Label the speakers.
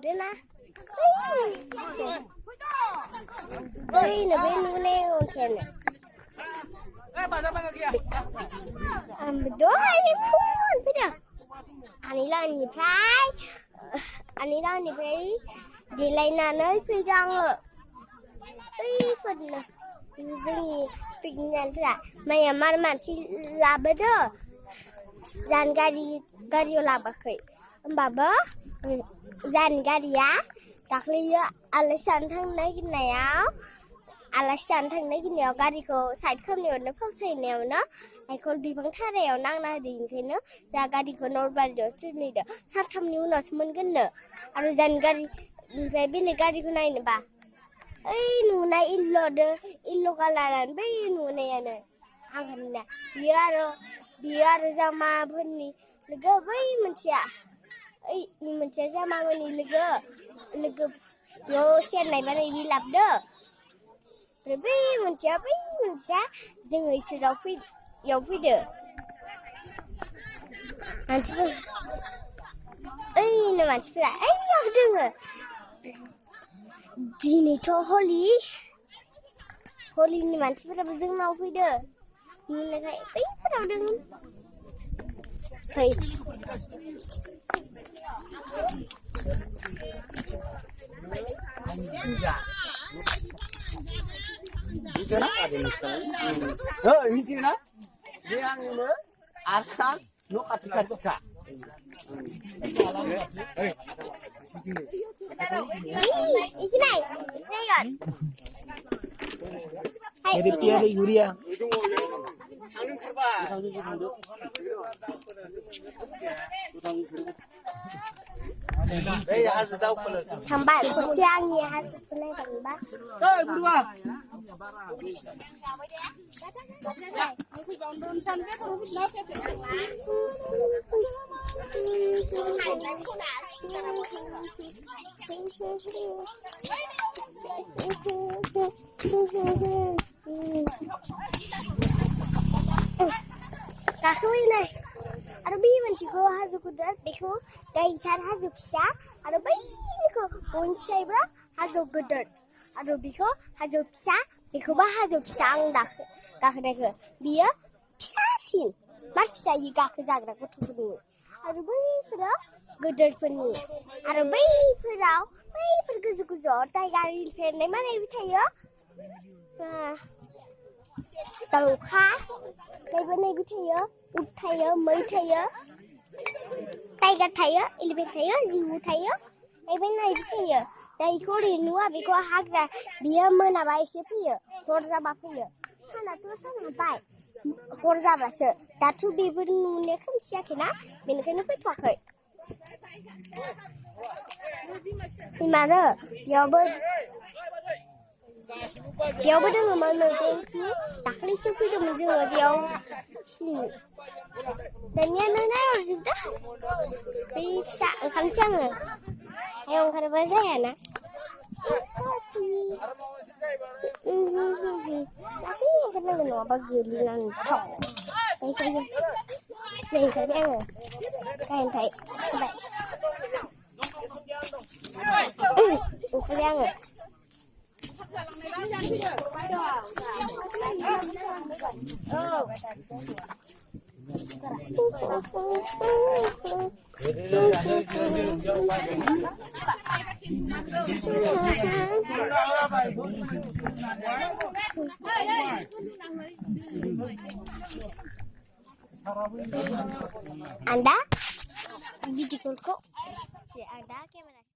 Speaker 1: Đây nè. Đây là bên núi leo khen này. Betul ini pun tidak. Anilah ni prai. Anilah ni prai. Di lain nơi phi rong rồi. Phần dừng tình nhân ra. Mày mà chỉ là bây giờ. Jangan gari lah pakai. Baba, jangan gari ya. Tak lihat alasan thằng này cái này áo. Alasan thằng này cái nèo gari ko side không nèo nó không xây nèo nó. Ai con đi bằng thang nèo năng na đi thế nó. Ra gari ko normal đó chứ này đó. Sát không nèo nó semen cái nữa. Aru jangan gari về bên này gari ko này nè ba. Nu này illo kalaran be nu này nè. Angin nè. Biar sama beni lega bai mancia mancia sama beni lega yo sen này bani đi lập đó rồi bai mancia dừng người sự đâu phi yo phi được anh chứ nó mà chứ là yo đừng à đi này cho holy này mà chứ là dừng nào phi được mình lại cái bắt đầu đừng thì
Speaker 2: 미치나? 내항에는 아산 너 같이까 찍까.
Speaker 1: cái này rồi
Speaker 3: Jadi piala Yuria.
Speaker 1: thằng bạn của Trang nghe hát này thằng bác
Speaker 2: berdua.
Speaker 1: Kakui này Arabi menciko hazukudat biko kaisan hazuksa Arabi biko unsai bra hazukudat Arabiko hazuksa biko ba hazuksang dak ke dia pisasin mat bisa yiga ke zagra ko tunu Arabi fira gudar pani Arabi fira bai fir guzu tai gari fer nei mana bi thayo tàu khá đây bên này भी thấy á út thấy á mới thấy á tay gạt thấy á ilben thấy á ziu thấy á đây bên này भी thấy á đây có đi nữa vì có hát ra bia mơ na bài xếp here for ra bắp here hana tu sana bài for ra bắp sợ ta tu bi bên này không xia cái na bên cái nó phải thoát rồi mà đó giờ bên Dia berdua mana tangki, tak boleh sepi tu menjual dia sini. Dan yang mana harus sudah, bisa kan siang ah, yang kerja bahasa ya nak. Tapi yang kerja dengan apa giliran cong, ni kerja ah, kain thai, baik. Kerja ah. Anda di kok si ada kamera